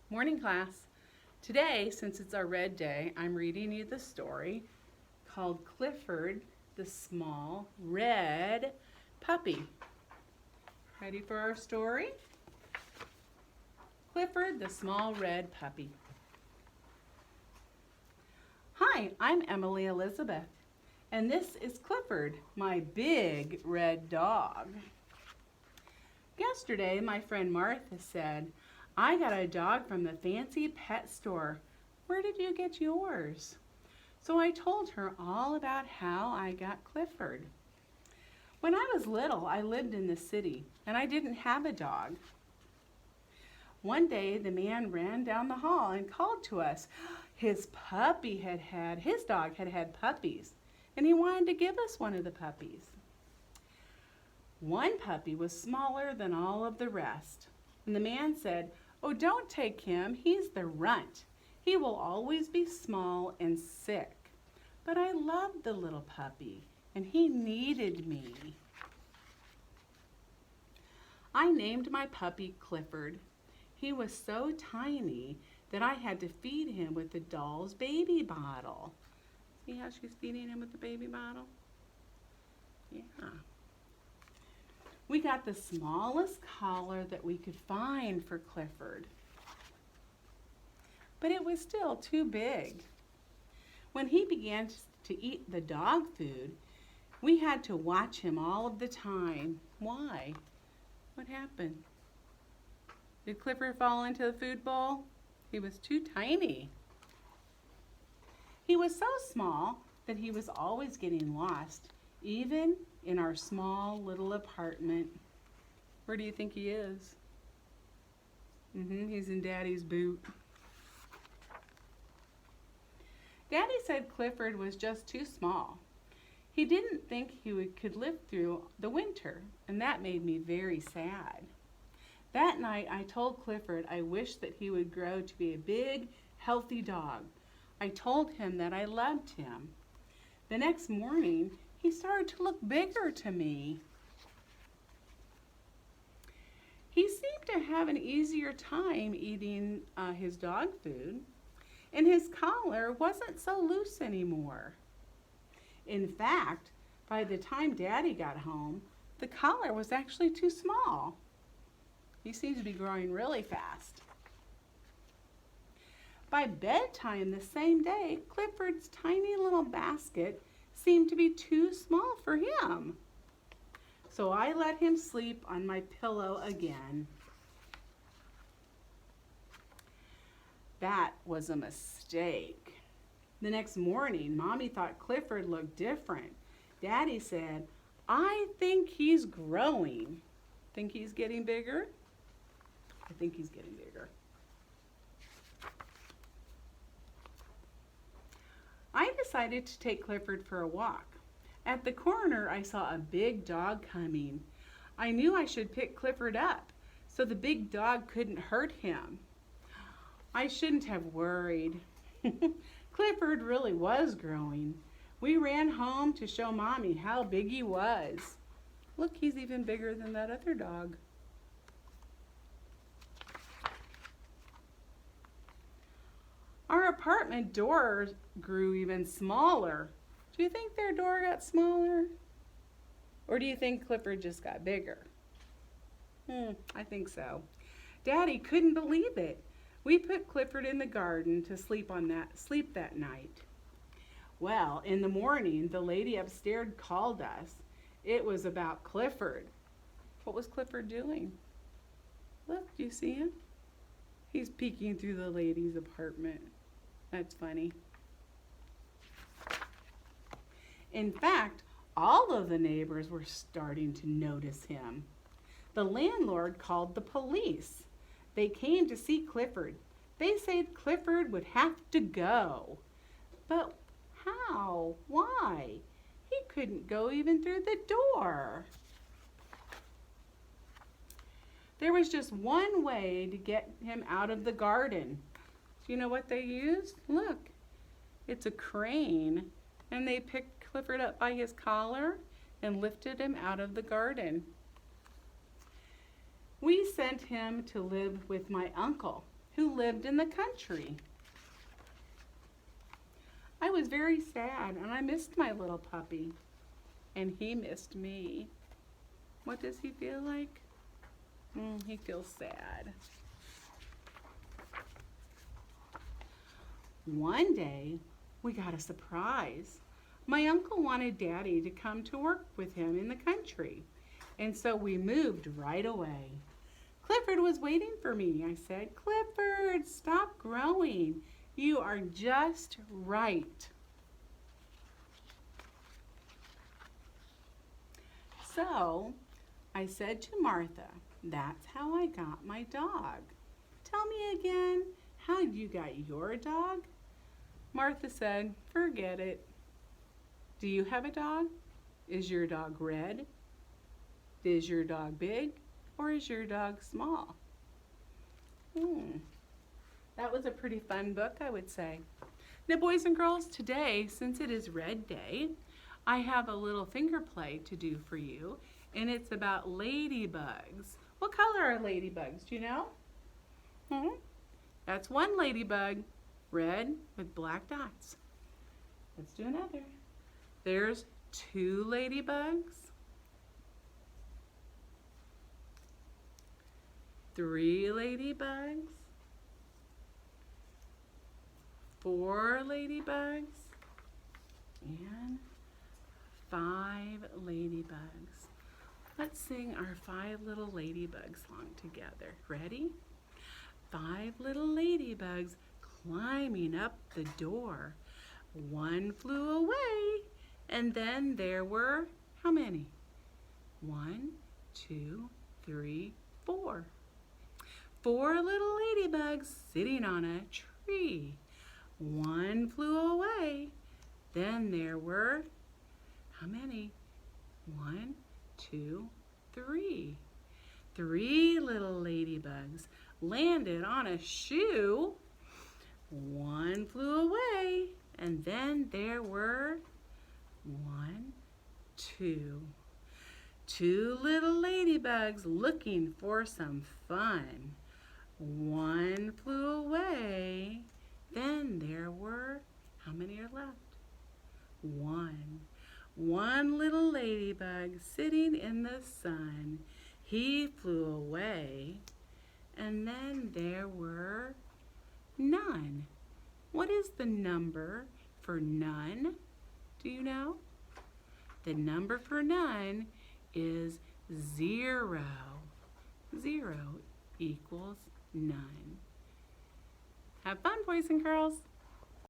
Morning class. Today, since it's our red day, I'm reading you the story called Clifford the Small Red Puppy. Ready for our story? Clifford the Small Red Puppy. Hi, I'm Emily Elizabeth, and this is Clifford, my big red dog. Yesterday, my friend Martha said, I got a dog from the fancy pet store. Where did you get yours? So I told her all about how I got Clifford. When I was little, I lived in the city and I didn't have a dog. One day, the man ran down the hall and called to us. His dog had had puppies, and he wanted to give us one of the puppies. One puppy was smaller than all of the rest, and the man said, "Oh, don't take him, he's the runt. He will always be small and sick." But I loved the little puppy, and he needed me. I named my puppy Clifford. He was so tiny that I had to feed him with the doll's baby bottle. See how she's feeding him with the baby bottle? Yeah. We got the smallest collar that we could find for Clifford, but it was still too big. When he began to eat the dog food, we had to watch him all of the time. Why? What happened? Did Clifford fall into the food bowl? He was too tiny. He was so small that he was always getting lost, even in our small little apartment. Where do you think he is? He's in Daddy's boot. Daddy said Clifford was just too small. He didn't think could live through the winter, and that made me very sad. That night I told Clifford I wished that he would grow to be a big, healthy dog. I told him that I loved him. The next morning, he started to look bigger to me. He seemed to have an easier time eating his dog food, and his collar wasn't so loose anymore. In fact, by the time Daddy got home, the collar was actually too small. He seems to be growing really fast. By bedtime the same day, Clifford's tiny little basket seemed to be too small for him. So I let him sleep on my pillow again. That was a mistake. The next morning, Mommy thought Clifford looked different. Daddy said, I think he's growing. Think he's getting bigger? I think he's getting bigger. I decided to take Clifford for a walk. At the corner, I saw a big dog coming. I knew I should pick Clifford up so the big dog couldn't hurt him. I shouldn't have worried. Clifford really was growing. We ran home to show Mommy how big he was. Look, he's even bigger than that other dog. Our apartment door grew even smaller. Do you think their door got smaller? Or do you think Clifford just got bigger? I think so. Daddy couldn't believe it. We put Clifford in the garden to sleep that night. Well, in the morning, the lady upstairs called us. It was about Clifford. What was Clifford doing? Look, do you see him? He's peeking through the lady's apartment. That's funny. In fact, all of the neighbors were starting to notice him. The landlord called the police. They came to see Clifford. They said Clifford would have to go. But how? Why? He couldn't go even through the door. There was just one way to get him out of the garden. Do you know what they used? Look, it's a crane, and they picked Clifford up by his collar and lifted him out of the garden. We sent him to live with my uncle, who lived in the country. I was very sad and I missed my little puppy. And he missed me. What does he feel like? He feels sad. One day, we got a surprise. My uncle wanted Daddy to come to work with him in the country, and so we moved right away. Clifford was waiting for me. I said, Clifford, stop growing. You are just right. So I said to Martha, that's how I got my dog. Tell me again, how you got your dog? Martha said, forget it. Do you have a dog? Is your dog red? Is your dog big? Or is your dog small? That was a pretty fun book, I would say. Now, boys and girls, today, since it is Red Day, I have a little finger play to do for you, and it's about ladybugs. What color are ladybugs? Do you know? That's one ladybug, red with black dots. Let's do another. There's two ladybugs, three ladybugs, four ladybugs, and 5 ladybugs. Let's sing our 5 little ladybug song together. Ready? 5 little ladybugs climbing up the door. One flew away, and then there were, how many? 1, 2, 3, 4. 4 little ladybugs sitting on a tree. One flew away, then there were, how many? 1, 2, 3. 3 little ladybugs landed on a shoe. One flew away, and then there were 1, 2. 2 little ladybugs looking for some fun. One flew away, then there were, how many are left? 1. 1 little ladybug sitting in the sun. He flew away, and then there were none. What is the number for none? Do you know? The number for none is 0. 0 equals none. Have fun, boys and girls.